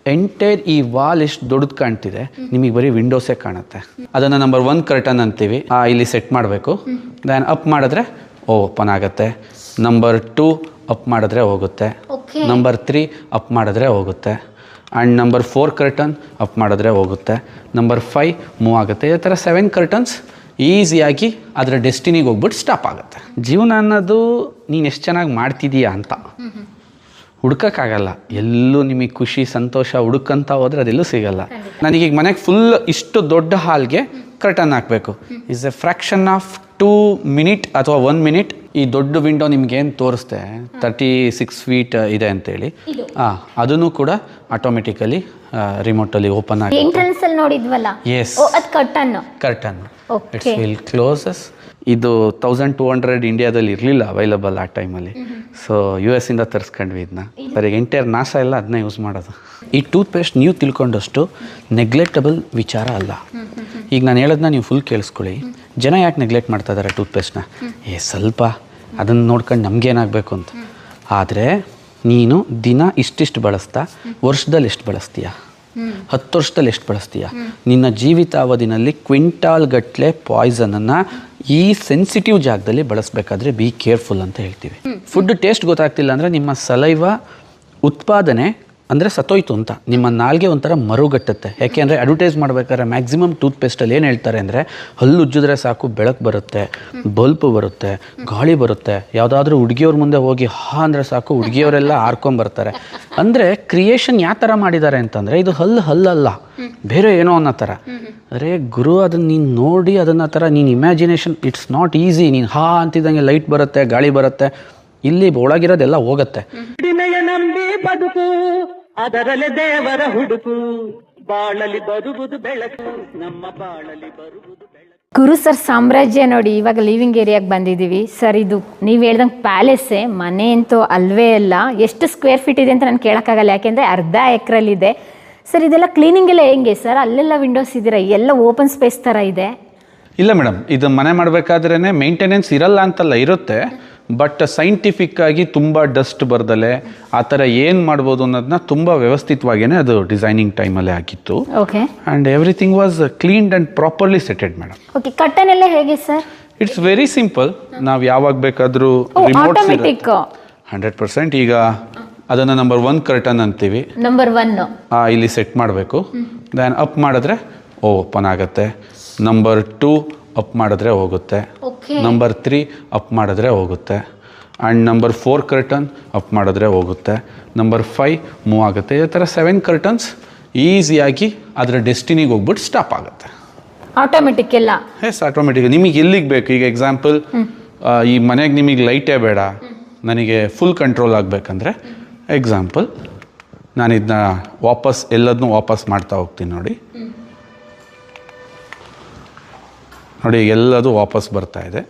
Entire ಈ wall ಎಷ್ಟು ದೊಡ್ಡದು ಕಾಣ್ತಿದೆ, ನಿಮಗೆ ಬರೀ ವಿಂಡೋಸೇ ಕಾಣುತ್ತೆ. ಅದನ್ನು ನಂಬರ್ 1 ಕರ್ಟನ್ ಅಂತೀವಿ. ಇಲ್ಲಿ ಸೆಟ್ ಮಾಡಬೇಕು. ದೆನ್ ಅಪ್ ಮಾಡಿದ್ರೆ ಓಪನ್ ಆಗುತ್ತೆ. ನಂಬರ್ 2 ಅಪ್ ಮಾಡಿದ್ರೆ ಹೋಗುತ್ತೆ. ನಂಬರ್ 3 ಅಪ್ ಮಾಡಿದ್ರೆ ಹೋಗುತ್ತೆ. ಆ್ಯಂಡ್ ನಂಬರ್ 4 ಕರ್ಟನ್ ಅಪ್ ಮಾಡಿದ್ರೆ ಹೋಗುತ್ತೆ. ನಂಬರ್ 5 ಮೂವ್ ಆಗುತ್ತೆ. ಈ ಥರ 7 ಕರ್ಟನ್ಸ್ ಈಸಿಯಾಗಿ ಅದರ ಡೆಸ್ಟಿನಿಗೆ ಹೋಗ್ಬಿಟ್ಟು ಸ್ಟಾಪ್ ಆಗುತ್ತೆ. ಜೀವನ ಅನ್ನೋದು ನೀನು ಎಷ್ಟು ಚೆನ್ನಾಗಿ ಮಾಡ್ತಿದೀಯಾ ಅಂತ ಹುಡ್ಕೋಕ್ಕಾಗಲ್ಲ. ಎಲ್ಲೂ ನಿಮಗೆ ಖುಷಿ ಸಂತೋಷ ಹುಡುಕಂತ ಹೋದರೆ ಅದೆಲ್ಲೂ ಸಿಗಲ್ಲ. ನನಗೀಗ ಮನೆಗೆ ಫುಲ್ ಇಷ್ಟು ದೊಡ್ಡ ಹಾಲ್ಗೆ ಕರ್ಟನ್ ಹಾಕಬೇಕು. Is A fraction of 2 minute ಅಥವಾ 1 ಮಿನಿಟ್. ಈ ದೊಡ್ಡ ವಿಂಡೋ ನಿಮ್ಗೇನು ತೋರಿಸ್ತೆ 36 ಫೀಟ್ ಇದೆ ಅಂತೇಳಿ, ಅದನ್ನು ಕೂಡ ಆಟೋಮೆಟಿಕಲಿ ರಿಮೋಟಲ್ಲಿ ಓಪನ್ ಆಗಿ ಎಂಟ್ರೆನ್ಸ್ ನೋಡಿದ್ವಲ್ಲ. ಎಸ್, ಅದು ಕರ್ಟನ್. It's will closes. ಇದು 1200 ಇಂಡಿಯಾದಲ್ಲಿ ಇರಲಿಲ್ಲ ಅವೈಲಬಲ್ ಆ ಟೈಮಲ್ಲಿ. ಸೊ US ಇಂದ ತರಿಸ್ಕೊಂಡ್ವಿ ಇದನ್ನ. ಸರಿ, ಎಂಟೈರ್ ನಾಶ ಎಲ್ಲ ಅದನ್ನ ಯೂಸ್ ಮಾಡೋದು. ಈ ಟೂತ್ ಪೇಸ್ಟ್ ನೀವು ತಿಳ್ಕೊಂಡಷ್ಟು ನೆಗ್ಲೆಕ್ಟಬಲ್ ವಿಚಾರ ಅಲ್ಲ. ಈಗ ನಾನು ಹೇಳೋದನ್ನ ನೀವು ಫುಲ್ ಕೇಳಿಸ್ಕೊಳ್ಳಿ. ಜನ ಯಾಕೆ ನೆಗ್ಲೆಕ್ಟ್ ಮಾಡ್ತಾ ಇದ್ದಾರೆ ಟೂತ್ ಸ್ವಲ್ಪ ಅದನ್ನು ನೋಡ್ಕೊಂಡು ನಮಗೇನಾಗಬೇಕು ಅಂತ. ಆದರೆ ನೀನು ದಿನ ಇಷ್ಟಿಷ್ಟು ಬಳಸ್ತಾ ವರ್ಷದಲ್ಲಿ ಎಷ್ಟು ಬಳಸ್ತೀಯ, 10 ವರ್ಷದಲ್ಲಿ ಎಷ್ಟು ಬಳಸ್ತೀಯ? ನಿನ್ನ ಜೀವಿತಾವಧಿನಲ್ಲಿ ಕ್ವಿಂಟಾಲ್ ಗಟ್ಟಲೆ ಪಾಯ್ಸನನ್ನು ಈ ಸೆನ್ಸಿಟಿವ್ ಜಾಗದಲ್ಲಿ ಬಳಸಬೇಕಾದ್ರೆ ಬಿ ಕೇರ್ಫುಲ್ ಅಂತ ಹೇಳ್ತೀವಿ. ಫುಡ್ ಟೇಸ್ಟ್ ಗೊತ್ತಾಗ್ತಿಲ್ಲ ಅಂದರೆ ನಿಮ್ಮ ಸಲೈವ ಉತ್ಪಾದನೆ ಅಂದರೆ ಸತ್ತೋಯ್ತು ಅಂತ. ನಿಮ್ಮ ನಾಲ್ಗೆ ಒಂಥರ ಮರುಗಟ್ಟುತ್ತೆ. ಯಾಕೆಂದರೆ ಅಡ್ವರ್ಟೈಸ್ ಮಾಡಬೇಕಾದ್ರೆ ಮ್ಯಾಕ್ಸಿಮಮ್ ಟೂತ್ ಪೇಸ್ಟಲ್ಲಿ ಏನು ಹೇಳ್ತಾರೆ ಅಂದರೆ ಹಲ್ಲು ಉಜ್ಜಿದ್ರೆ ಸಾಕು ಬೆಳಕು ಬರುತ್ತೆ, ಬಲ್ಪ್ ಬರುತ್ತೆ, ಗಾಳಿ ಬರುತ್ತೆ. ಯಾವುದಾದ್ರೂ ಹುಡುಗಿಯವ್ರ ಮುಂದೆ ಹೋಗಿ ಅಂದರೆ ಸಾಕು ಹುಡುಗಿಯವರೆಲ್ಲ ಹಾರ್ಕೊಂಬರ್ತಾರೆ. ಅಂದರೆ ಕ್ರಿಯೇಷನ್ ಯಾವ ಥರ ಮಾಡಿದ್ದಾರೆ ಅಂತಂದರೆ ಇದು ಹಲ್ಲಲ್ಲ, ಬೇರೆ ಏನೋ ಅನ್ನೋ ಥರ. ಅಂದರೆ ಗುರು ಅದನ್ನು ನೀನು ನೋಡಿ ಅದನ್ನ ಥರ ನೀನು ಇಮ್ಯಾಜಿನೇಷನ್, ಇಟ್ಸ್ ನಾಟ್ ಈಸಿ. ನೀನು ಅಂತಿದ್ದಂಗೆ ಲೈಟ್ ಬರುತ್ತೆ, ಗಾಳಿ ಬರುತ್ತೆ, ಇಲ್ಲಿ ಒಳಗಿರೋದೆಲ್ಲ ಹೋಗುತ್ತೆ. ಬದುಕು ಅದರಲ್ಲೇ ದೇವರ ಹುಡುಕು, ಬಾಳಲಿ ಬರುವುದು ಬೆಳಕು, ನಮ್ಮ ಬಾಳಲಿ ಬರುವುದು ಬೆಳಕು. ಗುರು ಸರ್ ಸಾಮ್ರಾಜ್ಯ ನೋಡಿ, ಇವಾಗ ಲಿವಿಂಗ್ ಏರಿಯಾಗೆ ಬಂದಿದ್ದೀವಿ ಸರ್. ಇದು ನೀವು ಹೇಳ್ದಂಗೆ ಪ್ಯಾಲೇಸೇ, ಮನೆ ಅಂತೂ ಅಲ್ವೇ ಅಲ್ಲ. ಎಷ್ಟು ಸ್ಕ್ವೇರ್ ಫೀಟ್ ಇದೆ ಅಂತ ನಾನು ಕೇಳೋಕ್ಕಾಗಲ್ಲ, ಯಾಕೆಂದರೆ ಅರ್ಧ ಎಕರೆಲ್ಲಿದೆ ಸರ್. ಇದೆಲ್ಲ ಕ್ಲೀನಿಂಗ್ ಎಲ್ಲ ಹೆಂಗೆ ಸರ್? ಅಲ್ಲೆಲ್ಲ ವಿಂಡೋಸ್ ಇದ್ದೀರಾ, ಎಲ್ಲ ಓಪನ್ ಸ್ಪೇಸ್ ಥರ ಇದೆ. ಇಲ್ಲ ಮೇಡಮ್, ಇದು ಮನೆ ಮಾಡಬೇಕಾದ್ರೇ ಮೇಂಟೆನೆನ್ಸ್ ಇರಲ್ಲ ಅಂತಲ್ಲ, ಇರುತ್ತೆ. ಬಟ್ ಸೈಂಟಿಫಿಕ್ ಆಗಿ ತುಂಬ ಡಸ್ಟ್ ಬರ್ದಲೆ ಆ ಥರ ಏನು ಮಾಡ್ಬೋದು ಅನ್ನೋದನ್ನ ತುಂಬ ವ್ಯವಸ್ಥಿತವಾಗಿಯೇ ಅದು ಡಿಸೈನಿಂಗ್ ಟೈಮಲ್ಲೇ ಆಗಿತ್ತು. Okay. And everything was cleaned and properly sided madam. Okay. Curtain ಎಲ್ಲ ಹೇಗೆ ಸರ್? It's very simple. ನಾವು ಯಾವಾಗ ಬೇಕಾದರೂ ರಿಮೋಟ್ 100%. ಈಗ ಅದನ್ನು ನಂಬರ್ 1 ಕರ್ಟನ್ ಅಂತೀವಿ. ನಂಬರ್ 1 ಇಲ್ಲಿ ಸೆಟ್ ಮಾಡಬೇಕು. ದೆನ್ ಅಪ್ ಮಾಡಿದ್ರೆ ಓಪನ್ ಆಗುತ್ತೆ. ನಂಬರ್ 2 ಅಪ್ ಮಾಡಿದ್ರೆ ಹೋಗುತ್ತೆ. ನಂಬರ್ 3 ಅಪ್ ಮಾಡಿದ್ರೆ ಹೋಗುತ್ತೆ. ಆ್ಯಂಡ್ ನಂಬರ್ 4 ಕರ್ಟನ್ ಅಪ್ ಮಾಡಿದ್ರೆ ಹೋಗುತ್ತೆ. ನಂಬರ್ 5 ಮೂವ್ ಆಗುತ್ತೆ. ಈ ಥರ 7 ಕರ್ಟನ್ಸ್ ಈಸಿಯಾಗಿ ಅದರ ಡೆಸ್ಟಿನಿಗೆ ಹೋಗ್ಬಿಟ್ಟು ಸ್ಟಾಪ್ ಆಗುತ್ತೆ. ಆಟೋಮೆಟಿಕ್ ಎಲ್ಲ? Yes, automatic. ನಿಮಗೆ ಎಲ್ಲಿಗೆ ಬೇಕು, ಈಗ ಎಕ್ಸಾಂಪಲ್ ಈ ಮನೆಗೆ ನಿಮಗೆ ಲೈಟೇ ಬೇಡ, ನನಗೆ ಫುಲ್ ಕಂಟ್ರೋಲ್ ಆಗಬೇಕಂದ್ರೆ ಎಕ್ಸಾಂಪಲ್ ನಾನು ಇದನ್ನ ಎಲ್ಲದನ್ನೂ ವಾಪಸ್ ಮಾಡ್ತಾ ಹೋಗ್ತೀನಿ. ನೋಡಿ ಎಲ್ಲದು ವಾಪಸ್ ಬರ್ತಾ ಇದೆ.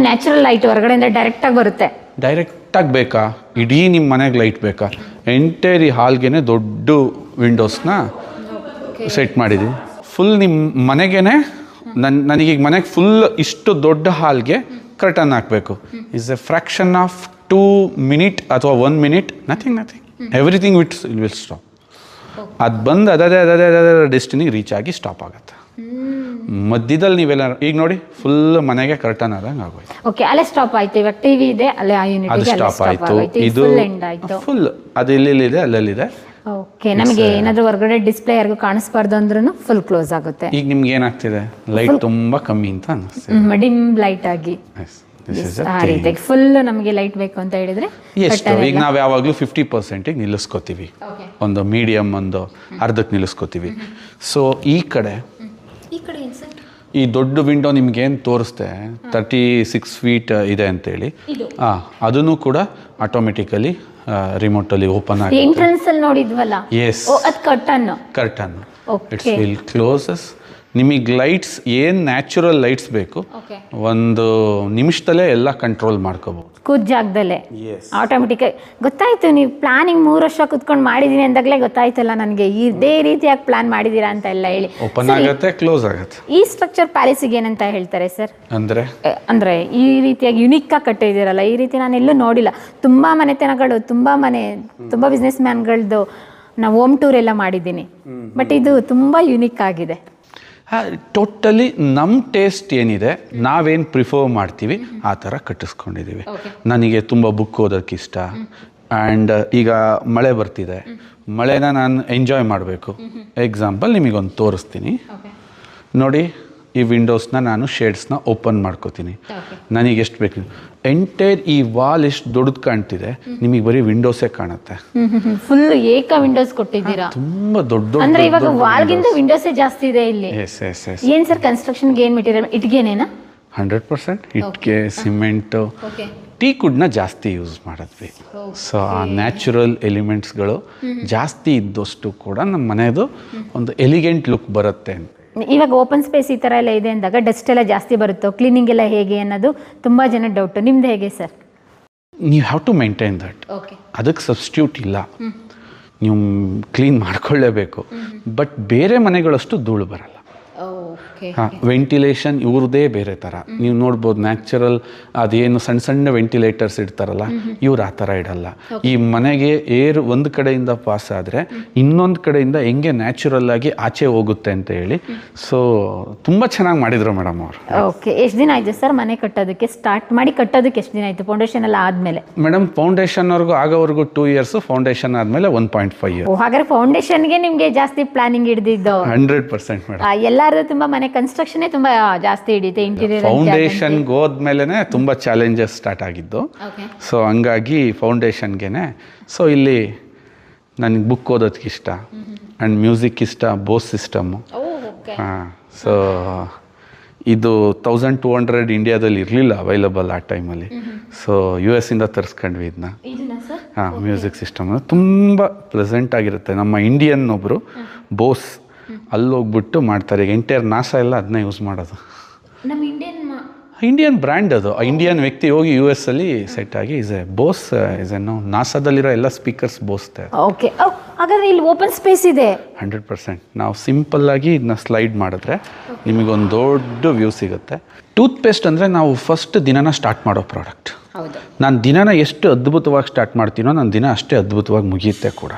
ನ್ಯಾಚುರಲ್ ಲೈಟ್ ಹೊರಗಡೆಯಿಂದ ಡೈರೆಕ್ಟಾಗಿ ಬರುತ್ತೆ. ಡೈರೆಕ್ಟಾಗಿ ಬೇಕಾ? ಇಡೀ ನಿಮ್ಮ ಮನೆಗೆ ಲೈಟ್ ಬೇಕಾ? ಎಂಟೈರ್ ಈ ಹಾಲ್ಗೆ ದೊಡ್ಡ ವಿಂಡೋಸ್ನ ಸೆಟ್ ಮಾಡಿದ್ದೀವಿ. ಫುಲ್ ನಿಮ್ಮ ಮನೆಗೇ ನನಗೀಗ ಮನೆಗೆ ಫುಲ್ ಇಷ್ಟು ದೊಡ್ಡ ಹಾಲ್ಗೆ ಕರ್ಟನ್ ಹಾಕಬೇಕು. Is A fraction of 2 minute ಅಥವಾ 1 minute. Nothing everything will stop. ಅದು ಬಂದು ಅದೇ ಡೆಸ್ಟಿನಿಗೆ ರೀಚ್ ಆಗಿ ಸ್ಟಾಪ್ ಆಗುತ್ತೆ. ಮಧ್ಯದಲ್ಲಿ ನೀವೆಲ್ಲ ಈಗ ನೋಡಿ ಫುಲ್ ಮನೆಗೆ ಕರ್ಟನ್ ಆದಂಗೆ ಆಗೋಯ್ತು. ಓಕೆ, ಅಲ್ಲೇ ಸ್ಟಾಪ್ ಆಯ್ತು. ಇವಾಗ ಟಿವಿ ಇದೆ, ಅಲ್ಲೇ ಆ ಯೂನಿಟ್ ಅದು ಸ್ಟಾಪ್ ಆಯ್ತು. ಇದು ಫುಲ್ ಅದು ಇಲ್ಲಿದೆ, ಅಲ್ಲಲ್ಲಿದೆ. ಓಕೆ. ನಮಗೆ ಏನಾದರೂ ಹೊರಗಡೆ ಡಿಸ್ಪ್ಲೇ ಯಾರಿಗೂ ಕಾಣಿಸ್ಬಾರ್ದು ಅಂದ್ರೂ ಫುಲ್ ಕ್ಲೋಸ್ ಆಗುತ್ತೆ. ಈಗ ನಿಮ್ಗೆ ಏನಾಗ್ತಿದೆ, ಲೈಟ್ ತುಂಬಾ ಕಮ್ಮಿ ಅಂತ ಅನಿಸ್ತಿದೆ, ಡಿಮ್ ಲೈಟ್ ಆಗಿ. ಫುಲ್ ನಮಗೆ ಲೈಟ್ ಬೇಕು ಅಂತ ಹೇಳಿದ್ರೆ ಎಷ್ಟು, ಈಗ ನಾವು ಯಾವಾಗಲೂ 50% ನಿಲ್ಲಿಸ್ಕೋತೀವಿ, ಒಂದು ಮೀಡಿಯಂ ಒಂದು ಅರ್ಧಕ್ಕೆ ನಿಲ್ಲಿಸ್ಕೋತೀವಿ. ಸೊ ಈ ಕಡೆ ಈ ದೊಡ್ಡ ವಿಂಡೋ ನಿಮ್ಗೇನು ತೋರಿಸ್ತೆ 36 ಫೀಟ್ ಇದೆ ಅಂತೇಳಿ, ಅದನ್ನು ಕೂಡ ಆಟೋಮೆಟಿಕಲಿ ರಿಮೋಟಲ್ಲಿ ಓಪನ್ ಆಗಿ ಎಂಟ್ರೆನ್ಸ್ ಅಲ್ಲಿ ನೋಡಿದ್ವಲ್ಲ. ಎಸ್, ಅದು ಕರ್ಟನ್. It's will closes. ನಿಮಗೆ ಲೈಟ್ಸ್ ಏನು ನ್ಯಾಚುರಲ್ ಲೈಟ್ಸ್ ಬೇಕು ಒಂದು ನಿಮಿಷದಲ್ಲೇ ಎಲ್ಲ ಕಂಟ್ರೋಲ್ ಮಾಡ್ಕೋಬಹುದು. ಕೂತ್ ಜಾಗದಲ್ಲೇ ಆಟೋಮೆಟಿಕ್ ಗೊತ್ತಾಯ್ತು. ನೀವು ಪ್ಲಾನಿಂಗ್ 3 ವರ್ಷ ಕುತ್ಕೊಂಡು ಮಾಡಿದೀನಿ ಅಂದಾಗಲೇ ಗೊತ್ತಾಯ್ತಲ್ಲ ನನಗೆ ಇದೇ ರೀತಿಯಾಗಿ ಪ್ಲಾನ್ ಮಾಡಿದೀರಾ ಅಂತ ಎಲ್ಲ ಹೇಳಿ. ಓಪನ್ ಆಗುತ್ತೆ, ಕ್ಲೋಸ್ ಆಗುತ್ತೆ. ಈ ಸ್ಟ್ರಕ್ಚರ್ ಪ್ಯಾಲೇಸಿಗೆ ಏನಂತ ಹೇಳ್ತಾರೆ ಸರ್? ಅಂದ್ರೆ ಈ ರೀತಿಯಾಗಿ ಯುನಿಕ್ ಆಗಿ ಕಟ್ಟಿದ್ದೀರಲ್ಲ, ಈ ರೀತಿ ನಾನು ಎಲ್ಲೂ ನೋಡಿಲ್ಲ. ತುಂಬಾ ಮನೆತನಗಳು, ತುಂಬಾ ಬಿಸ್ನೆಸ್ ಮ್ಯಾನ್ಗಳದ್ದು ನಾವು ಹೋಮ್ ಟೂರ್ ಎಲ್ಲ ಮಾಡಿದ್ದೀನಿ, ಬಟ್ ಇದು ತುಂಬಾ ಯುನಿಕ್ ಆಗಿದೆ. ಟೋಟಲಿ ನಮ್ಮ ಟೇಸ್ಟ್ ಏನಿದೆ, ನಾವೇನು ಪ್ರಿಫರ್ ಮಾಡ್ತೀವಿ ಆ ಥರ ಕಟ್ಟಿಸ್ಕೊಂಡಿದ್ದೀವಿ. ನನಗೆ ತುಂಬ ಬುಕ್ ಓದೋಕ್ಕೆ ಇಷ್ಟ. ಆ್ಯಂಡ್ ಈಗ ಮಳೆ ಬರ್ತಿದೆ, ಮಳೆನ ನಾನು ಎಂಜಾಯ್ ಮಾಡಬೇಕು. ಎಕ್ಸಾಂಪಲ್ ನಿಮಗೊಂದು ತೋರಿಸ್ತೀನಿ ನೋಡಿ. ಈ ವಿಂಡೋಸ್ನ ನಾನು ಶೇಡ್ಸ್ನ ಓಪನ್ ಮಾಡ್ಕೋತೀನಿ. ನನಗೆ ಎಷ್ಟು ಬೇಕು, ಎಂಟೈರ್ ಈ ವಾಲ್ ಎಷ್ಟು ದೊಡ್ಡದು ಕಾಣ್ತಿದೆ, ನಿಮಗೆ ಬರೀ ವಿಂಡೋಸೇ ಕಾಣುತ್ತೆ. ಫುಲ್ ಏಕ ವಿಂಡೋಸ್ ಕೊಟ್ಟಿದ್ದೀರಾ, ತುಂಬಾ ದೊಡ್ಡ. ಅಂದ್ರೆ ಇವಾಗ ವಾಲ್ಗಿಂತ ವಿಂಡೋಸೇ ಜಾಸ್ತಿ ಇದೆ ಇಲ್ಲಿ. ಏನ್ ಸರ್ ಕನ್ಸ್ಟ್ರಕ್ಷನ್ಗೆ ಏನ್ ಮೆಟೀರಿಯಲ್? ಇಟ್ಗೆನೇನಾ? 100% ಇಟ್ಗೆ, ಸಿಮೆಂಟು, ಟೀಕುಡ್ನ ಜಾಸ್ತಿ ಯೂಸ್ ಮಾಡಿದ್ವಿ. ಸೊ ಆ ನ್ಯಾಚುರಲ್ ಎಲಿಮೆಂಟ್ಸ್ಗಳು ಜಾಸ್ತಿ ಇದ್ದಷ್ಟು ಕೂಡ ನಮ್ಮ ಮನೆಯದು ಒಂದು ಎಲಿಗೆಂಟ್ ಲುಕ್ ಬರುತ್ತೆ. ಇವಾಗ ಓಪನ್ ಸ್ಪೇಸ್ ಈ ಥರ ಎಲ್ಲ ಇದೆ ಅಂದಾಗ ಡಸ್ಟ್ ಎಲ್ಲ ಜಾಸ್ತಿ ಬರುತ್ತೋ, ಕ್ಲೀನಿಂಗ್ ಎಲ್ಲ ಹೇಗೆ ಅನ್ನೋದು ತುಂಬ ಜನ ಡೌಟ್. ನಿಮ್ದು ಹೇಗೆ ಸರ್? ನೀವು ಹ್ಯಾವ್ ಟು ಮೇಂಟೈನ್ ದಟ್. ಅದಕ್ಕೆ ಸಬ್ಸ್ಟಿಟ್ಯೂಟ್ ಇಲ್ಲ, ನೀವು ಕ್ಲೀನ್ ಮಾಡ್ಕೊಳ್ಳೇಬೇಕು. ಬಟ್ ಬೇರೆ ಮನೆಗಳಷ್ಟು ಧೂಳು ಬರಲ್ಲ. ವೆಂಟಿಲೇಷನ್ ಇವ್ರದೇ ಬೇರೆ ಥರ. ನೀವು ನೋಡ್ಬೋದು ನ್ಯಾಚುರಲ್ ಅದೇನು ಸಣ್ಣ ಸಣ್ಣ ವೆಂಟಿಲೇಟರ್ಸ್ ಇಡ್ತಾರಲ್ಲ, ಇವ್ರು ಆ ಥರ ಇಡಲ್ಲ. ಈ ಮನೆಗೆ ಏರ್ ಒಂದು ಕಡೆಯಿಂದ ಪಾಸ್ ಆದರೆ ಇನ್ನೊಂದು ಕಡೆಯಿಂದ ಹೆಂಗೆ ನ್ಯಾಚುರಲ್ ಆಗಿ ಆಚೆ ಹೋಗುತ್ತೆ ಅಂತ ಹೇಳಿ. ಸೊ ತುಂಬ ಚೆನ್ನಾಗಿ ಮಾಡಿದ್ರು ಮೇಡಮ್ ಅವರು. ಓಕೆ, ಎಷ್ಟು ದಿನ ಆಯಿತು ಸರ್ ಮನೆ ಕಟ್ಟೋದಕ್ಕೆ? ಸ್ಟಾರ್ಟ್ ಮಾಡಿ ಕಟ್ಟೋದಕ್ಕೆ ಎಷ್ಟು ದಿನ ಆಯಿತು? ಫೌಂಡೇಶನ್ ಎಲ್ಲ ಆದಮೇಲೆ? ಮೇಡಮ್ ಫೌಂಡೇಶನ್ವರೆಗೂ ಆಗೋವರೆಗೂ 2 years, ಫೌಂಡೇಶನ್ ಆದಮೇಲೆ 1.5 years. ಹಾಗಾದ್ರೆ ಫೌಂಡೇಶನ್ಗೆ ನಿಮಗೆ ಜಾಸ್ತಿ ಪ್ಲಾನಿಂಗ್ ಹಿಡಿದಿದ್ದು? 100% ಮೇಡಮ್. ಎಲ್ಲರೂ ತುಂಬ ಮನೆ ಕನ್ಸ್ಟ್ರಕ್ಷನ್ ತುಂಬಾ ಜಾಸ್ತಿ ಹಿಡಿಯುತ್ತೆ. ಇಂಟೀರಿಯರ್ ಫೌಂಡೇಶನ್ಗೆ ಹೋದ್ಮೇಲೆ ತುಂಬಾ ಚಾಲೆಂಜಸ್ ಸ್ಟಾರ್ಟ್ ಆಗಿದ್ದು. ಸೊ ಹಂಗಾಗಿ ಫೌಂಡೇಶನ್ಗೆನೆ. ಸೊ ಇಲ್ಲಿ ನನಗೆ ಬುಕ್ ಓದೋದಕ್ಕೆ ಇಷ್ಟ ಆ್ಯಂಡ್ ಮ್ಯೂಸಿಕ್ ಇಷ್ಟ, ಬೋಸ್ ಸಿಸ್ಟಮ್ಮು. ಸೊ ಇದು 1200 ಇಂಡಿಯಾದಲ್ಲಿ ಇರಲಿಲ್ಲ ಅವೈಲಬಲ್ ಆ ಟೈಮಲ್ಲಿ. ಸೊ US ಇಂದ ತರಿಸ್ಕೊಂಡ್ವಿ ಇದನ್ನ. ಮ್ಯೂಸಿಕ್ ಸಿಸ್ಟಮ್ ತುಂಬ ಪ್ಲೆಸೆಂಟ್ ಆಗಿರುತ್ತೆ. ನಮ್ಮ ಇಂಡಿಯನ್ ಒಬ್ಬರು ಬೋಸ್ ಅಲ್ಲಿ ಹೋಗ್ಬಿಟ್ಟು ಮಾಡ್ತಾರೆ. ಈಗ ಎಂಟೈರ್ ನಾಸಾ ಎಲ್ಲ ಅದನ್ನ ಯೂಸ್ ಮಾಡೋದು. ಇಂಡಿಯನ್ ಬ್ರ್ಯಾಂಡ್ ಅದು. ಇಂಡಿಯನ್ ವ್ಯಕ್ತಿ ಹೋಗಿ US ಅಲ್ಲಿ ಸೆಟ್ ಆಗಿ ಬೋಸ್ ನಾಸಾದಲ್ಲಿರೋ ಎಲ್ಲ ಸ್ಪೀಕರ್ಸ್ ಬೋಸ್ತೆ. ಓಕೆ, ಹಾಗಾದ್ರೆ ಇಲ್ಲಿ ಓಪನ್ ಸ್ಪೇಸ್ ಇದೆ. 100%. ನಾವು ಸಿಂಪಲ್ ಆಗಿ ಇದನ್ನ ಸ್ಲೈಡ್ ಮಾಡಿದ್ರೆ ನಿಮಗೊಂದು ದೊಡ್ಡ ವ್ಯೂ ಸಿಗುತ್ತೆ. ಟೂತ್ ಪೇಸ್ಟ್ ಅಂದರೆ ನಾವು ಫಸ್ಟ್ ದಿನನ ಸ್ಟಾರ್ಟ್ ಮಾಡೋ ಪ್ರಾಡಕ್ಟ್. ನಾನು ದಿನನ ಎಷ್ಟು ಅದ್ಭುತವಾಗಿ ಸ್ಟಾರ್ಟ್ ಮಾಡ್ತೀನೋ ನನ್ನ ದಿನ ಅಷ್ಟೇ ಅದ್ಭುತವಾಗಿ ಮುಗಿಯುತ್ತೆ ಕೂಡ.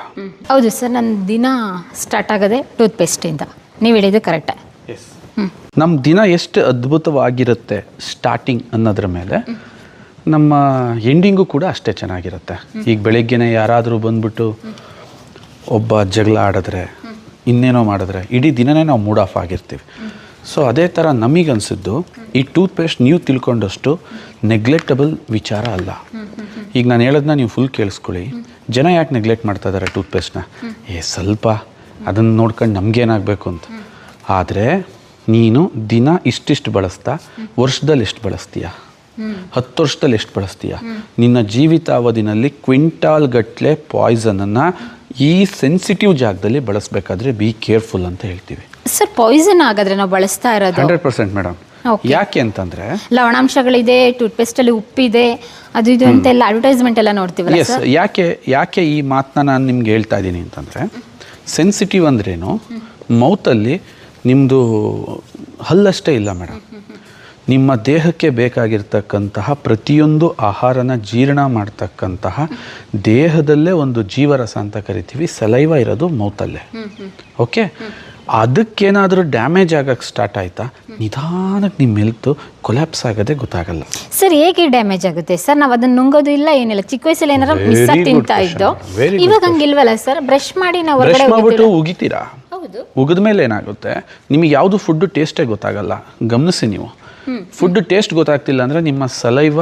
ಹೌದು ಸರ್, ನನ್ನ ದಿನ ಸ್ಟಾರ್ಟ್ ಆಗೋದೆ ಟೂತ್ ಪೇಸ್ಟಿಂದ. ನೀವು ಹೇಳಿದ್ದು ಕರೆಕ್ಟೇ. ನಮ್ಮ ದಿನ ಎಷ್ಟು ಅದ್ಭುತವಾಗಿರುತ್ತೆ ಸ್ಟಾರ್ಟಿಂಗ್ ಅನ್ನೋದ್ರ ಮೇಲೆ ನಮ್ಮ ಎಂಡಿಂಗು ಕೂಡ ಅಷ್ಟೇ ಚೆನ್ನಾಗಿರುತ್ತೆ. ಈಗ ಬೆಳಗ್ಗೆನೆ ಯಾರಾದರೂ ಬಂದ್ಬಿಟ್ಟು ಒಬ್ಬ ಜಗಳ ಆಡಿದ್ರೆ, ಇನ್ನೇನೋ ಮಾಡಿದ್ರೆ ಇಡೀ ದಿನನೇ ನಾವು ಮೂಡ್ ಆಫ್ ಆಗಿರ್ತೀವಿ. ಸೊ ಅದೇ ಥರ ನಮಗನ್ಸಿದ್ದು ಈ ಟೂತ್ ಪೇಸ್ಟ್ ನೀವು ತಿಳ್ಕೊಂಡಷ್ಟು ನೆಗ್ಲೆಕ್ಟಬಲ್ ವಿಚಾರ ಅಲ್ಲ. ಈಗ ನಾನು ಹೇಳೋದನ್ನ ನೀವು ಫುಲ್ ಕೇಳಿಸ್ಕೊಳ್ಳಿ. ಜನ ಯಾಕೆ ನೆಗ್ಲೆಕ್ಟ್ ಮಾಡ್ತಾ ಇದ್ದಾರೆ ಟೂತ್ ಪೇಸ್ಟ್ನ? ಸ್ವಲ್ಪ ಅದನ್ನು ನೋಡ್ಕೊಂಡು ನಮಗೇನಾಗಬೇಕು ಅಂತ. ಆದರೆ ನೀನು ದಿನ ಇಷ್ಟಿಷ್ಟು ಬಳಸ್ತಾ ವರ್ಷದಲ್ಲಿ ಎಷ್ಟು ಬಳಸ್ತೀಯ, 10 ವರ್ಷದಲ್ಲಿ ಎಷ್ಟು ಬಳಸ್ತೀಯ? ನಿನ್ನ ಜೀವಿತಾವಧಿನಲ್ಲಿ ಕ್ವಿಂಟಾಲ್ ಗಟ್ಟಲೆ ಪಾಯ್ಸನನ್ನು ಈ ಸೆನ್ಸಿಟಿವ್ ಜಾಗದಲ್ಲಿ ಬಳಸಬೇಕಾದ್ರೆ ಬಿ ಕೇರ್ಫುಲ್ ಅಂತ ಹೇಳ್ತೀವಿ. ಸರ್, ಪಾಯ್ಸನ್ ಆಗಾದ್ರೆ ನಾವು ಬಳಸ್ತಾ ಇರೋದು 100% ಮೇಡಮ್. ಯಾಕೆ ಅಂತಂದ್ರೆ ಲವಣಾಂಶಗಳಿದೆ, ಟೂತ್ ಪೇಸ್ಟ್ ಅಲ್ಲಿ ಉಪ್ಪಿದೆ, ಅದು ಇದು ಅಂತೆಲ್ಲ ಅಡ್ವರ್ಟೈಸ್ಮೆಂಟ್ ಎಲ್ಲ ನೋಡ್ತೀವಲ್ಲ. ಎಸ್, ಯಾಕೆ ಈ ಮಾತನ್ನ ನಾನು ನಿಮ್ಗೆ ಹೇಳ್ತಾ ಇದ್ದೀನಿ ಅಂತಂದ್ರೆ, ಸೆನ್ಸಿಟಿವ್ ಅಂದ್ರೇನು, ಮೌತಲ್ಲಿ ನಿಮ್ಮದು ಹಲ್ಲಷ್ಟೇ ಇಲ್ಲ ಮೇಡಮ್, ನಿಮ್ಮ ದೇಹಕ್ಕೆ ಬೇಕಾಗಿರ್ತಕ್ಕಂತಹ ಪ್ರತಿಯೊಂದು ಆಹಾರನ ಜೀರ್ಣ ಮಾಡ್ತಕ್ಕಂತಹ ದೇಹದಲ್ಲೇ ಒಂದು ಜೀವರಸ ಅಂತ ಕರಿತೀವಿ, ಸಲೈವ ಇರೋದು ಮೌತಲ್ಲೇ. ಓಕೆ, ಅದಕ್ಕೇನಾದರೂ ಡ್ಯಾಮೇಜ್ ಆಗಕ್ಕೆ ಸ್ಟಾರ್ಟ್ ಆಯ್ತಾ ನಿಧಾನಕ್ಕೆ ನಿಮ್ಮ ಹೆಲ್ತ್ ಕೊಲ್ಯಾಪ್ಸ್ ಆಗೋದೇ ಗೊತ್ತಾಗಲ್ಲ. ಸರ್, ಹೇಗೆ ಡ್ಯಾಮೇಜ್ ಆಗುತ್ತೆ ಸರ್? ನಾವು ಅದನ್ನ ನುಂಗೋದು ಇಲ್ಲ, ಏನಿಲ್ಲ. ಚಿಕ್ಕ ವಯಸ್ಸಲ್ಲಿ ಏನಾರ ಮಿಸ್ ಆಗಿ ತಿಂತಾ ಇದ್ದೋ, ಇವಾಗ ಹಂಗಿಲ್ವಲ್ಲ ಸರ್? ಬ್ರಷ್ ಮಾಡಿ ನಾವು ಬ್ರಷ್ ಮಾಡ್ಬಿಟ್ಟು ಉಗಿತೀರಾ, ಉಗಿದ ಮೇಲೆ ಏನಾಗುತ್ತೆ, ನಿಮಗೆ ಯಾವುದು ಫುಡ್ ಟೇಸ್ಟೇ ಗೊತ್ತಾಗಲ್ಲ. ಗಮನಿಸಿ, ನೀವು ಫುಡ್ ಟೇಸ್ಟ್ ಗೊತ್ತಾಗ್ತಿಲ್ಲ ಅಂದರೆ ನಿಮ್ಮ ಸಲೈವ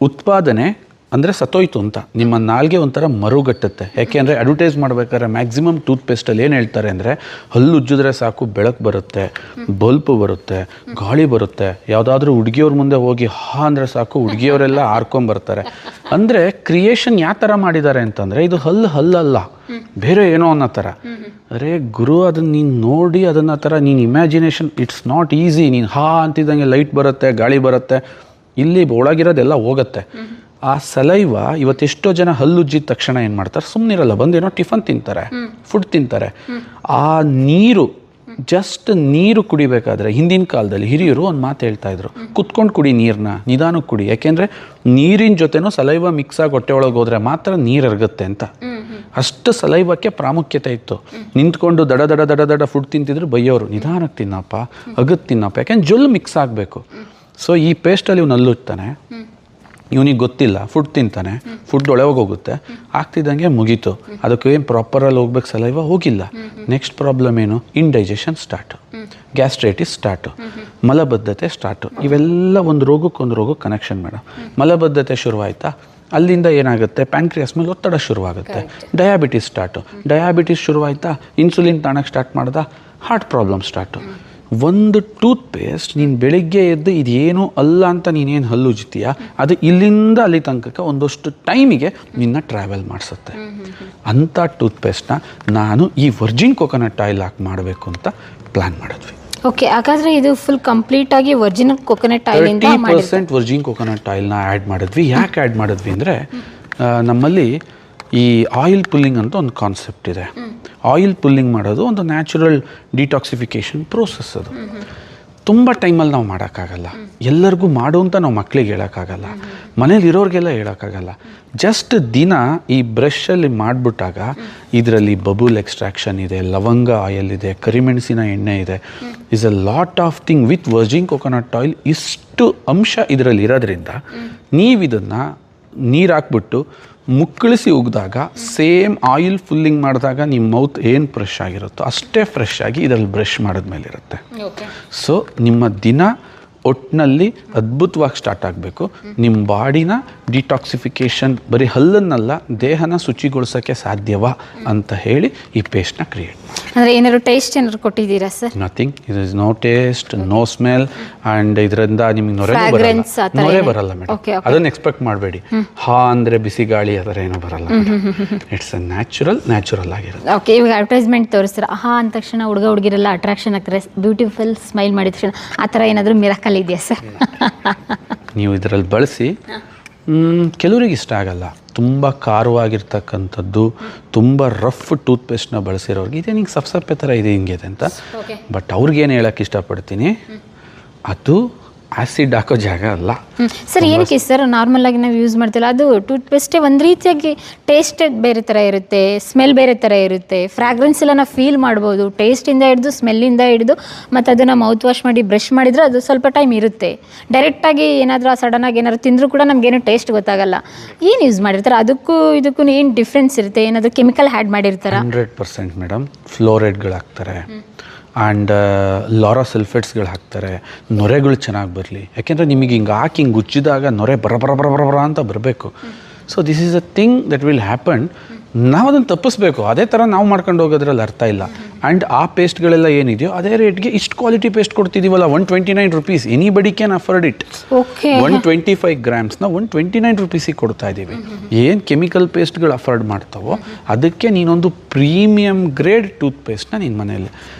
ಉತ್ಪಾದನೆ ಅಂದರೆ ಸತ್ತೋಯ್ತು ಅಂತ. ನಿಮ್ಮ ನಾಲ್ಗೆ ಒಂಥರ ಮರುಗಟ್ಟುತ್ತೆ. ಯಾಕೆಂದರೆ ಅಡ್ವರ್ಟೈಸ್ ಮಾಡ್ಬೇಕಾದ್ರೆ ಮ್ಯಾಕ್ಸಿಮಮ್ ಟೂತ್ಪೇಸ್ಟಲ್ಲಿ ಏನು ಹೇಳ್ತಾರೆ ಅಂದರೆ ಹಲ್ಲು ಉಜ್ಜಿದ್ರೆ ಸಾಕು ಬೆಳಕು ಬರುತ್ತೆ, ಬಲ್ಪು ಬರುತ್ತೆ, ಗಾಳಿ ಬರುತ್ತೆ. ಯಾವುದಾದ್ರೂ ಹುಡುಗಿಯವ್ರ ಮುಂದೆ ಹೋಗಿ ಅಂದರೆ ಸಾಕು ಹುಡುಗಿಯವರೆಲ್ಲ ಆರ್ಕೊಂಬರ್ತಾರೆ. ಅಂದರೆ ಕ್ರಿಯೇಷನ್ ಯಾವ ಥರ ಮಾಡಿದ್ದಾರೆ ಅಂತಂದರೆ ಇದು ಹಲ್ಲಲ್ಲ, ಬೇರೆ ಏನೋ ಅನ್ನೋ ಥರ. ಅರೆ ಗುರು, ಅದನ್ನು ನೀನು ನೋಡಿ ಅದನ್ನ ಥರ ನೀನು ಇಮ್ಯಾಜಿನೇಷನ್, ಇಟ್ಸ್ ನಾಟ್ ಈಸಿ. ನೀನು ಅಂತಿದ್ದಂಗೆ ಲೈಟ್ ಬರುತ್ತೆ, ಗಾಳಿ ಬರುತ್ತೆ, ಇಲ್ಲಿ ಒಳಗಿರೋದೆಲ್ಲ ಹೋಗುತ್ತೆ. ಆ ಸಲೈವ ಇವತ್ತೆಷ್ಟೋ ಜನ ಹಲ್ಲುಜ್ಜಿದ ತಕ್ಷಣ ಏನು ಮಾಡ್ತಾರೆ, ಸುಮ್ಮನಿರಲ್ಲ, ಬಂದೇನೋ ಟಿಫನ್ ತಿಂತಾರೆ, ಫುಡ್ ತಿಂತಾರೆ. ಆ ನೀರು, ಜಸ್ಟ್ ನೀರು ಕುಡಿಬೇಕಾದ್ರೆ ಹಿಂದಿನ ಕಾಲದಲ್ಲಿ ಹಿರಿಯರು ಒಂದು ಮಾತು ಹೇಳ್ತಾ ಇದ್ರು, ಕುತ್ಕೊಂಡು ಕುಡಿ ನೀರನ್ನ, ನಿಧಾನಕ್ಕೆ ಕುಡಿ. ಯಾಕೆಂದರೆ ನೀರಿನ ಜೊತೆನೂ ಸಲೈವ ಮಿಕ್ಸ್ ಆಗಿ ಹೊಟ್ಟೆ ಒಳಗೆ ಹೋದ್ರೆ ಮಾತ್ರ ನೀರು ಎರಗುತ್ತೆ ಅಂತ. ಅಷ್ಟು ಸಲೈವಕ್ಕೆ ಪ್ರಾಮುಖ್ಯತೆ ಇತ್ತು. ನಿಂತ್ಕೊಂಡು ದಡ ದಡ ದಡ ದಡ ಫುಡ್ ತಿಂತಿದ್ರು ಬೈಯೋರು, ನಿಧಾನಕ್ಕೆ ತಿನ್ನಪ್ಪ, ಅಗತ್ತು ತಿನ್ನಪ್ಪ, ಯಾಕೆಂದ್ರೆ ಜೊಲ್ಲು ಮಿಕ್ಸ್ ಆಗಬೇಕು. ಸೊ ಈ ಪೇಸ್ಟಲ್ಲಿ ಇವ್ನು ಹಲ್ಲುಜ್ತಾನೆ, ಇವನಿಗೆ ಗೊತ್ತಿಲ್ಲ, ಫುಡ್ ತಿಂತಾನೆ, ಫುಡ್ ಒಳಗೆ ಹೋಗುತ್ತೆ, ಆಗ್ತಿದ್ದಂಗೆ ಮುಗೀತು. ಅದಕ್ಕೆ ಏನು ಪ್ರಾಪರಲ್ಲಿ ಹೋಗ್ಬೇಕು, ಸಲೈವ ಹೋಗಿಲ್ಲ. ನೆಕ್ಸ್ಟ್ ಪ್ರಾಬ್ಲಮ್ ಏನು, ಇಂಡೈಜೆಷನ್ ಸ್ಟಾರ್ಟು, ಗ್ಯಾಸ್ಟ್ರೈಟಿಸ್ ಸ್ಟಾರ್ಟು, ಮಲಬದ್ಧತೆ ಸ್ಟಾರ್ಟು. ಇವೆಲ್ಲ ಒಂದು ರೋಗಕ್ಕೆ ಕನೆಕ್ಷನ್ ಮೇಡಮ್. ಮಲಬದ್ಧತೆ ಶುರುವಾಯ್ತಾ, ಅಲ್ಲಿಂದ ಏನಾಗುತ್ತೆ, ಪ್ಯಾಂಕ್ರಿಯಾಸ್ ಮೇಲೆ ಒತ್ತಡ ಶುರುವಾಗುತ್ತೆ, ಡಯಾಬಿಟಿಸ್ ಸ್ಟಾರ್ಟು. ಡಯಾಬಿಟಿಸ್ ಶುರುವಾಯ್ತಾ, ಇನ್ಸುಲಿನ್ ತಾಣಕ್ಕೆ ಸ್ಟಾರ್ಟ್ ಮಾಡ್ದ, ಹಾರ್ಟ್ ಪ್ರಾಬ್ಲಮ್ ಸ್ಟಾರ್ಟು. ಒಂದು ಟೂತ್ಪೇಸ್ಟ್ ನೀನು ಬೆಳಿಗ್ಗೆ ಎದ್ದು ಇದೇನು ಅಲ್ಲ ಅಂತ ನೀನೇನು ಹಲ್ಲುಜ್ತೀಯ, ಅದು ಇಲ್ಲಿಂದ ಅಲ್ಲಿ ತನಕ ಒಂದಷ್ಟು ಟೈಮಿಗೆ ನಿನ್ನ ಟ್ರಾವೆಲ್ ಮಾಡಿಸುತ್ತೆ. ಅಂಥ ಟೂತ್ಪೇಸ್ಟ್ನ ನಾನು ಈ ವರ್ಜಿನ್ ಕೊಕೊನಟ್ ಆಯಿಲ್ ಹಾಕಿ ಮಾಡಬೇಕು ಅಂತ ಪ್ಲ್ಯಾನ್ ಮಾಡಿದ್ವಿ. ಓಕೆ, ಹಾಗಾದರೆ ಇದು ಫುಲ್ ಕಂಪ್ಲೀಟ್ ಆಗಿ virgin coconut oil 30% virgin coconut ಆಯಿಲ್ನ ಆ್ಯಡ್ ಮಾಡಿದ್ವಿ. ಯಾಕೆ ಆ್ಯಡ್ ಮಾಡಿದ್ವಿ ಅಂದರೆ ನಮ್ಮಲ್ಲಿ ಈ ಆಯಿಲ್ ಪುಲ್ಲಿಂಗ್ ಅಂತ ಒಂದು ಕಾನ್ಸೆಪ್ಟ್ ಇದೆ. ಆಯಿಲ್ ಪುಲ್ಲಿಂಗ್ ಮಾಡೋದು ಒಂದು ನ್ಯಾಚುರಲ್ ಡಿಟಾಕ್ಸಿಫಿಕೇಷನ್ ಪ್ರೋಸೆಸ್. ಅದು ತುಂಬ ಟೈಮಲ್ಲಿ ನಾವು ಮಾಡೋಕ್ಕಾಗಲ್ಲ, ಎಲ್ಲರಿಗೂ ಮಾಡು ಅಂತ ನಾವು ಮಕ್ಕಳಿಗೆ ಹೇಳೋಕ್ಕಾಗಲ್ಲ, ಮನೇಲಿರೋರಿಗೆಲ್ಲ ಹೇಳೋಕ್ಕಾಗಲ್ಲ. ಜಸ್ಟ್ ದಿನ ಈ ಬ್ರಷಲ್ಲಿ ಮಾಡಿಬಿಟ್ಟಾಗ ಇದರಲ್ಲಿ ಬಬುಲ್ ಎಕ್ಸ್ಟ್ರಾಕ್ಷನ್ ಇದೆ, ಲವಂಗ ಆಯಿಲ್ ಇದೆ, ಕರಿಮೆಣಸಿನ ಎಣ್ಣೆ ಇದೆ, is a lot of thing. With Virgin coconut oil ಇಷ್ಟು ಅಂಶ ಇದರಲ್ಲಿ ಇರೋದ್ರಿಂದ ನೀವಿದನ್ನು ನೀರು ಹಾಕ್ಬಿಟ್ಟು ಮುಕ್ಕಳಿಸಿ ಉಗಿದಾಗ ಸೇಮ್ ಆಯಿಲ್ ಫುಲ್ಲಿಂಗ್ ಮಾಡಿದಾಗ ನಿಮ್ಮ ಮೌತ್ ಏನು ಫ್ರೆಶ್ ಆಗಿರುತ್ತೋ ಅಷ್ಟೇ ಫ್ರೆಶ್ ಆಗಿ ಇದರಲ್ಲಿ ಬ್ರಷ್ ಮಾಡಿದ್ಮೇಲೆ ಇರುತ್ತೆ. ಸೊ ನಿಮ್ಮ ದಿನ ಒಟ್ಟಿನಲ್ಲಿ ಅದ್ಭುತವಾಗಿ ಸ್ಟಾರ್ಟ್ ಆಗಬೇಕು. ನಿಮ್ಮ ಬಾಡಿನ ಡಿಟಾಕ್ಸಿಫಿಕೇಷನ್ ಬರೀ ಹಲ್ಲನ್ನಲ್ಲ ದೇಹನ ಶುಚಿಗೊಳಿಸೋಕ್ಕೆ ಸಾಧ್ಯವಾ ಅಂತ ಹೇಳಿ ಈ ಪೇಸ್ಟ್ನ ಕ್ರಿಯೇಟ್ ಮಾಡಿ. ಅಂದರೆ ಏನಾದ್ರು ಟೇಸ್ಟ್ ಏನಾದ್ರು ಕೊಟ್ಟಿದ್ದೀರಾ sir? Nothing, it is no taste, no smell, and ಇದರಿಂದ ನಿಮಗೆ ನೊರೆ ಬರಲ್ಲ ಮೇಡಮ್. ಅದನ್ನು ಎಕ್ಸ್ಪೆಕ್ಟ್ ಮಾಡಬೇಡಿ. ಅಂದರೆ ಬಿಸಿ ಗಾಳಿ ಆ ಥರ ಏನೂ ಬರಲ್ಲ. ಇಟ್ಸ್ ಅ ನ್ಯಾಚುರಲ್ ಆಗಿರುತ್ತೆ. ಓಕೆ, ಇವಾಗ ಅಡ್ವರ್ಟೈಸ್ಮೆಂಟ್ ತೋರಿಸ್ತಾರೆ, ಅಂದ ತಕ್ಷಣ ಹುಡುಗರೆಲ್ಲ ಅಟ್ರಾಕ್ಷನ್ ಆಗ್ತಾರೆ, ಬ್ಯೂಟಿಫುಲ್ ಸ್ಮೈಲ್ ಮಾಡಿದ ತಕ್ಷಣ, ಆ ಥರ ಏನಾದರೂ ಮಿರಾಕಲ್ ಇದೆಯಾ ಸರ್? ನೀವು ಇದರಲ್ಲಿ ಬಳಸಿ. ಕೆಲವರಿಗೆ ಇಷ್ಟ ಆಗಲ್ಲ, ತುಂಬ ಖಾರವಾಗಿರ್ತಕ್ಕಂಥದ್ದು, ತುಂಬ ರಫ್ ಟೂತ್ಪೇಸ್ಟ್ನ ಬಳಸಿರೋರಿಗೆ ಇದೇ ನಿಂಗೆ ಸಪ್ಪೆ ಥರ ಇದೆ ಹಿಂಗೆ ಅಂತ. ಬಟ್ ಅವ್ರಿಗೇನು ಹೇಳೋಕ್ಕೆ ಇಷ್ಟಪಡ್ತೀನಿ, ಅದು ಆ್ಯಸಿಡ್ ಹಾಕೋ ಜಾಗ ಅಲ್ಲ ಸರ್. ಏನಕ್ಕೆ ಸರ್ ನಾರ್ಮಲ್ ಆಗಿ ನಾವು ಯೂಸ್ ಮಾಡ್ತೀವಲ್ಲ ಅದು ಟೂತ್ಪೇಸ್ಟೇ ಒಂದು ರೀತಿಯಾಗಿ ಟೇಸ್ಟ್ ಬೇರೆ ಥರ ಇರುತ್ತೆ, ಸ್ಮೆಲ್ ಬೇರೆ ಥರ ಇರುತ್ತೆ, ಫ್ರಾಗ್ರೆನ್ಸ್ ಎಲ್ಲ ನಾವು ಫೀಲ್ ಮಾಡ್ಬೋದು, ಟೇಸ್ಟಿಂದ ಹಿಡಿದು ಸ್ಮೆಲ್ಲಿಂದ ಹಿಡಿದು. ಮತ್ತು ಅದನ್ನು ಮೌತ್ ವಾಶ್ ಮಾಡಿ ಬ್ರಷ್ ಮಾಡಿದರೆ ಅದು ಸ್ವಲ್ಪ ಟೈಮ್ ಇರುತ್ತೆ. ಡೈರೆಕ್ಟಾಗಿ ಏನಾದರೂ ಸಡನ್ನಾಗಿ ಏನಾದ್ರು ತಿಂದರೂ ಕೂಡ ನಮಗೇನು ಟೇಸ್ಟ್ ಗೊತ್ತಾಗಲ್ಲ. ಏನು ಯೂಸ್ ಮಾಡಿರ್ತಾರೆ, ಅದಕ್ಕೂ ಇದಕ್ಕೂ ಏನು ಡಿಫ್ರೆನ್ಸ್ ಇರುತ್ತೆ? ಏನಾದರೂ ಕೆಮಿಕಲ್ ಆ್ಯಡ್ ಮಾಡಿರ್ತಾರೆ? 100% ಮೇಡಮ್. ಫ್ಲೋರೈಡ್ಗಳು ಹಾಕ್ತಾರೆ ಆ್ಯಂಡ್ ಲಾರಾಸಲ್ಫೇಟ್ಸ್ಗಳು ಹಾಕ್ತಾರೆ, ನೊರೆಗಳು ಚೆನ್ನಾಗಿ ಬರಲಿ. ಯಾಕೆಂದರೆ ನಿಮಗೆ ಹಿಂಗೆ ಹಾಕಿ ಹಿಂಗೆ ಉಜ್ಜಿದಾಗ ನೊರೆ ಬರ ಅಂತ ಬರಬೇಕು. So this is a thing that will happen. ನಾವು ಅದನ್ನು ತಪ್ಪಿಸ್ಬೇಕು. ಅದೇ ಥರ ನಾವು ಮಾಡ್ಕೊಂಡು ಹೋಗೋದ್ರಲ್ಲಿ ಅರ್ಥ ಇಲ್ಲ. ಆ್ಯಂಡ್ ಆ ಪೇಸ್ಟ್ಗಳೆಲ್ಲ ಏನಿದೆಯೋ ಅದೇ ರೇಟ್ಗೆ ಇಷ್ಟು ಕ್ವಾಲಿಟಿ ಪೇಸ್ಟ್ ಕೊಡ್ತಿದ್ದೀವಲ್ಲ, 129 rupees. Anybody can afford it. 125 grams-ನ 129 rupees-ಗೆ ಕೊಡ್ತಾ ಇದ್ದೀವಿ. ಏನು ಕೆಮಿಕಲ್ ಪೇಸ್ಟ್ಗಳು ಅಫೋರ್ಡ್ ಮಾಡ್ತಾವೋ ಅದಕ್ಕೆ ನೀನೊಂದು ಪ್ರೀಮಿಯಮ್ ಗ್ರೇಡ್ ಟೂತ್ಪೇಸ್ಟ್ನ ನಿನ್ನ ಮನೆಯಲ್ಲಿ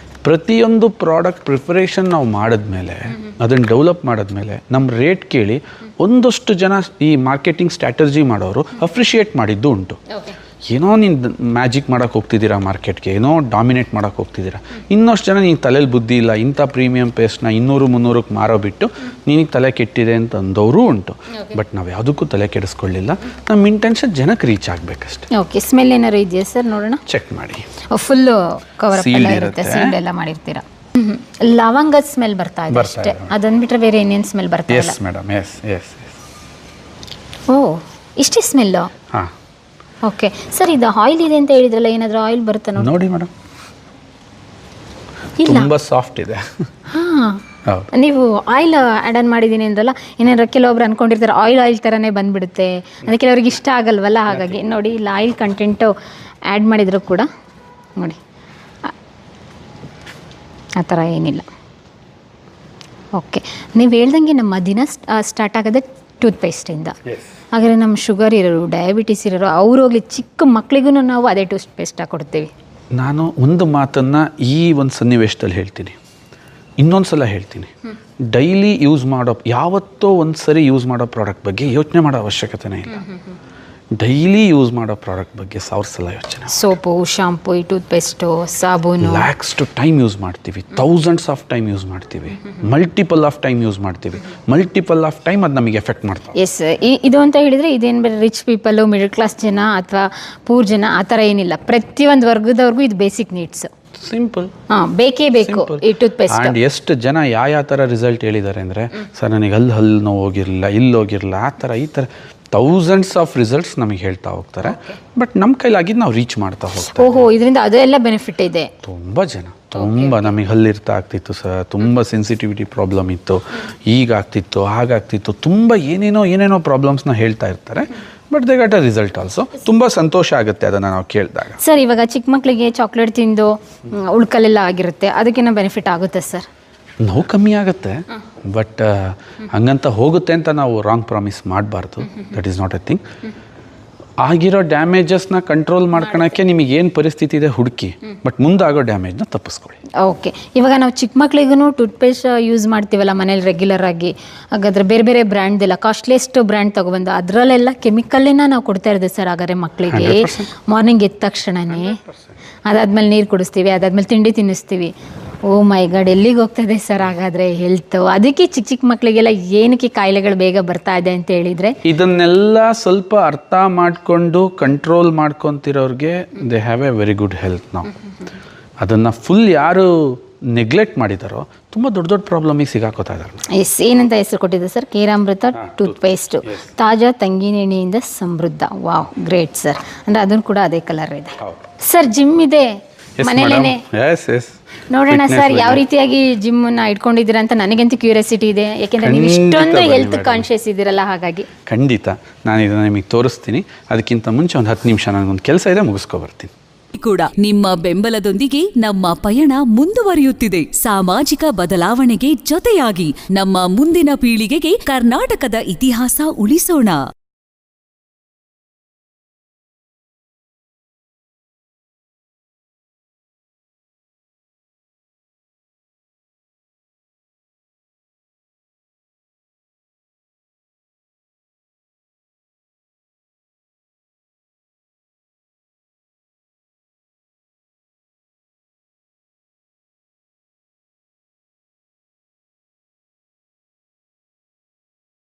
ಪ್ರತಿಯೊಂದು ಪ್ರಾಡಕ್ಟ್ ಪ್ರಿಪರೇಷನ್ ನಾವು ಮಾಡಿದ್ಮೇಲೆ, ಅದನ್ನು ಡೆವಲಪ್ ಮಾಡಿದ್ಮೇಲೆ ನಮ್ಮ ರೇಟ್ ಕೇಳಿ ಒಂದಷ್ಟು ಜನ ಈ ಮಾರ್ಕೆಟಿಂಗ್ ಸ್ಟ್ರಾಟಜಿ ಮಾಡೋರು ಅಪ್ರಿಷಿಯೇಟ್ ಮಾಡಿದ್ದು ಉಂಟು. ಏನೋ ನೀನು ಮ್ಯಾಜಿಕ್ ಮಾಡೋಕ್ಕೆ ಹೋಗ್ತಿದ್ದೀರಾ, ಮಾರ್ಕೆಟ್ಗೆ ಏನೋ ಡಾಮಿನೇಟ್ ಮಾಡೋಕ್ಕೆ ಹೋಗ್ತಿದ್ದೀರಾ. ಇನ್ನಷ್ಟು ಜನ ನೀನು ತಲೆಯಲ್ಲಿ ಬುದ್ಧಿ ಇಲ್ಲ, ಇಂಥ ಪ್ರೀಮಿಯಂ ಪೇಸ್ಟ್ನ 200-300ಕ್ಕೆ ಮಾರೋ ಬಿಟ್ಟು ನಿನಗೆ ತಲೆ ಕೆಟ್ಟಿದೆ ಅಂತ ಅಂದವರು ಉಂಟು. ಬಟ್ ನಾವು ಯಾವುದಕ್ಕೂ ತಲೆ ಕೆಡಿಸ್ಕೊಳ್ಳಿಲ್ಲ. ನಮ್ಮ ಇಂಟೆನ್ಷನ್ ಜನಕ್ಕೆ ರೀಚ್ ಆಗಬೇಕಷ್ಟೇ. ಓಕೆ, ಸ್ಮೆಲ್ ಏನಾರು ಇದೆಯಾ ಸರ್? ನೋಡೋಣ, ಚೆಕ್ ಮಾಡಿ. ಫುಲ್ಲು ಕವರ್ ಇರುತ್ತೆ, ಸೀಲ್ಡ್ ಎಲ್ಲ ಮಾಡಿರ್ತೀರಾ. ಲವಂಗದ ಸ್ಮೆಲ್ ಬರ್ತಾ ಇದೆ ಅಷ್ಟೇ, ಅದನ್ನು ಬಿಟ್ಟರೆ ಬೇರೆ ಏನೇನು ಸ್ಮೆಲ್ ಬರ್ತಾ ಇಲ್ಲ? Yes madam, S. ಓ, ಇಷ್ಟೇ ಸ್ಮೆಲ್ಲು? ಹಾಂ. ಓಕೆ ಸರ್, ಇದು ಆಯಿಲ್ ಇದೆ ಅಂತ ಹೇಳಿದ್ರಲ್ಲ, ಏನಾದರೂ ಆಯಿಲ್ ಬರುತ್ತಾ ನೋಡಿ ಮೇಡಮ್? ತುಂಬ ಸಾಫ್ಟ್ ಇದೆ. ಹಾಂ, ಹೌದು. ನೀವು ಆಯಿಲ್ ಆ್ಯಡ್ ಆನ್ ಮಾಡಿದ್ದೀನಿ ಅಂದ್ರಲ್ಲ, ಏನಾದ್ರು ಕೆಲವೊಬ್ರು ಅನ್ಕೊಂಡಿರ್ತಾರೆ ಆಯಿಲ್ ಥರನೇ ಬಂದ್ಬಿಡುತ್ತೆ, ಅದಕ್ಕೆ ಕೆಲವ್ರಿಗೆ ಇಷ್ಟ ಆಗಲ್ವಲ್ಲ, ಹಾಗಾಗಿ ನೋಡಿ ಇಲ್ಲಿ ಆಯಿಲ್ ಕಂಟೆಂಟು ಆ್ಯಡ್ ಮಾಡಿದ್ರು ಕೂಡ ನೋಡಿ ಆ ಥರ ಏನಿಲ್ಲ. ಓಕೆ, ನೀವು ಹೇಳ್ದಂಗೆ ನಮ್ಮ ದಿನ ಸ್ಟಾರ್ಟ್ ಆಗೋದೇ ಟೂತ್ಪೇಸ್ಟಿಂದ. ಹಾಗಾದರೆ ನಮ್ಮ ಶುಗರ್ ಇರೋರು, ಡಯಾಬಿಟಿಸ್ ಇರೋರು, ಅವ್ರು ಹೋಗ್ಲಿ ಚಿಕ್ಕ ಮಕ್ಕಳಿಗೂ ನಾವು ಅದೇ ಟೂತ್ಪೇಸ್ಟ್ ಕೊಡ್ತೀವಿ. ನಾನು ಒಂದು ಮಾತನ್ನು ಈ ಒಂದು ಸನ್ನಿವೇಶದಲ್ಲಿ ಹೇಳ್ತೀನಿ, ಇನ್ನೊಂದು ಸಲ ಹೇಳ್ತೀನಿ. ಡೈಲಿ ಯೂಸ್ ಮಾಡೋ, ಯಾವತ್ತೋ ಒಂದು ಸರಿ ಯೂಸ್ ಮಾಡೋ ಪ್ರಾಡಕ್ಟ್ ಬಗ್ಗೆ ಯೋಚನೆ ಮಾಡೋ ಅವಶ್ಯಕತೆನೇ ಇಲ್ಲ. ಡೈಲಿ ಯೂಸ್ ಮಾಡೋ ಪ್ರಾಡಕ್ಟ್ ಬಗ್ಗೆ 1000 ಸಲ ಯೋಚನೆ. ಸೋಪು, ಶಾಂಪು, ಈ ಟೂತ್ಪೇಸ್ಟು, ಸಾಬೂನು, ಲ್ಯಾಕ್ಸ್ ಟು ಟೈಮ್ ಯೂಸ್ ಮಾಡ್ತೀವಿ, ಥೌಸಂಡ್ಸ್ ಆಫ್ ಟೈಮ್ ಯೂಸ್ ಮಾಡ್ತೀವಿ, ಮಲ್ಟಿಪಲ್ ಆಫ್ ಟೈಮ್ ಯೂಸ್ ಮಾಡ್ತೀವಿ, ಮಲ್ಟಿಪಲ್ ಆಫ್ ಟೈಮ್ ಅದು ನಮಗೆ ಎಫೆಕ್ಟ್ ಮಾಡ್ತೀವಿ. ಎಸ್, ಇದು ಅಂತ ಹೇಳಿದರೆ ಇದೇನು ಬೇರೆ ರಿಚ್ ಪೀಪಲು, ಮಿಡಲ್ ಕ್ಲಾಸ್ ಜನ ಅಥವಾ ಪೂರ್ ಜನ ಆ ಥರ ಏನಿಲ್ಲ. ಪ್ರತಿಯೊಂದು ವರ್ಗದವ್ರಿಗೂ ಇದು ಬೇಸಿಕ್ ನೀಡ್ಸ್. ಸಿಂಪಲ್. ಬೇಕೇ ಬೇಕು ಈ ಟೂತ್ಪೇಸ್ಟ್. ಆ್ಯಂಡ್ ಎಷ್ಟು ಜನ ಯಾವ ಥರ ರಿಸಲ್ಟ್ ಹೇಳಿದ್ದಾರೆ ಅಂದರೆ, ಸರ್ ನನಗೆ ಹಲ್ಲು ನೋವು ಹೋಗಿರಲಿಲ್ಲ, ಇಲ್ಲಿ ಹೋಗಿರಲಿಲ್ಲ, ಆ ಥರ ಈ ಥರ ಥೌಸಂಡ್ಸ್ ಆಫ್ ರಿಸಲ್ಟ್ಸ್ ನಮಗೆ ಹೇಳ್ತಾ ಹೋಗ್ತಾರೆ. ಬಟ್ ನಮ್ಮ ಕೈಲಾಗಿದ್ದು ನಾವು ರೀಚ್ ಮಾಡ್ತಾ ಹೋಗ್ತೀವಿ. ಓಹೋ, ಇದರಿಂದ ಅದೆಲ್ಲ ಬೆನಿಫಿಟ್ ಇದೆ. ತುಂಬ ನಮಗೆ ಹಲ್ಲಿರ್ತ ಆಗ್ತಿತ್ತು ಸರ್, ತುಂಬ ಸೆನ್ಸಿಟಿವಿಟಿ ಪ್ರಾಬ್ಲಮ್ ಇತ್ತು, ಹೀಗಾಗ್ತಿತ್ತು, ಹಾಗಾಗ್ತಿತ್ತು, ತುಂಬ ಏನೇನೋ ಪ್ರಾಬ್ಲಮ್ಸ್ನ ಹೇಳ್ತಾ ಇರ್ತಾರೆ. But they got a result also. ತುಂಬ ಸಂತೋಷ ಆಗುತ್ತೆ ಅದನ್ನು ನಾವು ಕೇಳಿದಾಗ. ಸರ್, ಇವಾಗ ಚಿಕ್ಕ ಮಕ್ಕಳಿಗೆ ಚಾಕ್ಲೇಟ್ ತಿಂದು ಉಳ್ಕಲೆಲ್ಲ ಆಗಿರುತ್ತೆ, ಅದಕ್ಕೇನೋ ಬೆನಿಫಿಟ್ ಆಗುತ್ತೆ ಸರ್? ನೋವು ಕಮ್ಮಿ ಆಗುತ್ತೆ, ಬಟ್ ಹಂಗಂತ ಹೋಗುತ್ತೆ ಅಂತ ನಾವು ರಾಂಗ್ ಪ್ರಾಮಿಸ್ ಮಾಡಬಾರ್ದು. That is not A thing. ಆಗಿರೋ ಡ್ಯಾಮೇಜಸ್ನ ಕಂಟ್ರೋಲ್ ಮಾಡ್ಕೊಳಕ್ಕೆ ನಿಮಗೆ ಏನು ಪರಿಸ್ಥಿತಿ ಇದೆ ಹುಡುಕಿ, ಬಟ್ ಮುಂದಾಗೋ ಡ್ಯಾಮೇಜ್ನ ತಪ್ಪಿಸ್ಕೊಳ್ಳಿ. ಓಕೆ, ಇವಾಗ ನಾವು ಚಿಕ್ಕ ಮಕ್ಳಿಗೂ ಟೂತ್ಪೇಸ್ಟ್ ಯೂಸ್ ಮಾಡ್ತೀವಲ್ಲ ಮನೇಲಿ ರೆಗ್ಯುಲರ್ ಆಗಿ, ಹಾಗಾದರೆ ಬೇರೆ ಬೇರೆ ಬ್ರ್ಯಾಂಡ್ದೆಲ್ಲ ಕಾಸ್ಟ್ಲಿಯೆಸ್ಟ್ ಬ್ರ್ಯಾಂಡ್ ತೊಗೊಬಂದು ಅದರಲ್ಲೆಲ್ಲ ಕೆಮಿಕಲ್ಲೇನ ನಾವು ಕೊಡ್ತಾ ಇರೋದು ಸರ್. ಹಾಗಾದರೆ ಮಕ್ಕಳಿಗೆ ಮಾರ್ನಿಂಗ್ ಎದ್ದ ತಕ್ಷಣವೇ, ಅದಾದ್ಮೇಲೆ ನೀರು ಕುಡಿಸ್ತೀವಿ, ಅದಾದ್ಮೇಲೆ ತಿಂಡಿ ತಿನ್ನಿಸ್ತೀವಿ. ಓ ಮೈ ಗಾಡ್, ಎಲ್ಲಿಗೆ ಹೋಗ್ತದೆ ಸರ್ ಹಾಗಾದರೆ ಹೆಲ್ತು? ಅದಕ್ಕೆ ಚಿಕ್ಕ ಮಕ್ಕಳಿಗೆಲ್ಲ ಏನಕ್ಕೆ ಕಾಯಿಲೆಗಳು ಬೇಗ ಬರ್ತಾ ಇದೆ ಅಂತ ಹೇಳಿದರೆ, ಇದನ್ನೆಲ್ಲ ಸ್ವಲ್ಪ ಅರ್ಥ ಮಾಡಿಕೊಂಡು ಕಂಟ್ರೋಲ್ ಮಾಡ್ಕೊತಿರೋರಿಗೆ they have a very good health. ನಾವು ಅದನ್ನು ಫುಲ್ ಯಾರು ನೆಗ್ಲೆಕ್ಟ್ ಮಾಡಿದಾರೋ ತುಂಬ ದೊಡ್ಡ ಪ್ರಾಬ್ಲಮಿಗೆ ಸಿಗಾಕೋತಾ ಇದ್ದಾರೆ. ಎಸ್, ಏನಂತ ಹೆಸರು ಕೊಟ್ಟಿದೆ ಸರ್? ಕೇರಾಮೃತ ಟೂತ್ಪೇಸ್ಟು, ತಾಜಾ ತೆಂಗಿನೆಣ್ಣೆಯಿಂದ ಸಮೃದ್ಧ. Wow, great sir. ಅಂದರೆ ಅದನ್ನು ಕೂಡ ಅದೇ ಕಲರ್ ಇದೆ ಸರ್. ಜಿಮ್ ಇದೆ ಮನೇಲೇನೆ, ನೋಡೋಣ ಸರ್ ಯಾವ ರೀತಿಯಾಗಿ ಜಿಮ್ಮನ್ನು ಇಟ್ಕೊಂಡಿದ್ದೀರಾ ಅಂತ ನನಗಂತೂ ಕ್ಯೂರಿಯಾಸಿಟಿ ಇದೆ. ಯಾಕೆಂದರೆ ನೀವು ಇಷ್ಟೊಂದು ಹೆಲ್ತ್ ಕಾನ್ಷಿಯಸ್ ಇದ್ದೀರಲ್ಲ, ಹಾಗಾಗಿ ಖಂಡಿತ ನಾನು ಇದನ್ನು ನಿಮಗೆ ತೋರಿಸ್ತೀನಿ. ಅದಕ್ಕಿಂತ ಮುಂಚೆ ಒಂದು 10 ನಿಮಿಷ ನನಗೊಂದು ಕೆಲಸ ಇದೆ, ಮುಗಿಸ್ಕೊಬರ್ತೀನಿ. ಕೂಡ ನಿಮ್ಮ ಬೆಂಬಲದೊಂದಿಗೆ ನಮ್ಮ ಪಯಣ ಮುಂದುವರಿಯುತ್ತಿದೆ. ಸಾಮಾಜಿಕ ಬದಲಾವಣೆಗೆ ಜೊತೆಯಾಗಿ ನಮ್ಮ ಮುಂದಿನ ಪೀಳಿಗೆಗೆ ಕರ್ನಾಟಕದ ಇತಿಹಾಸ ಉಳಿಸೋಣ.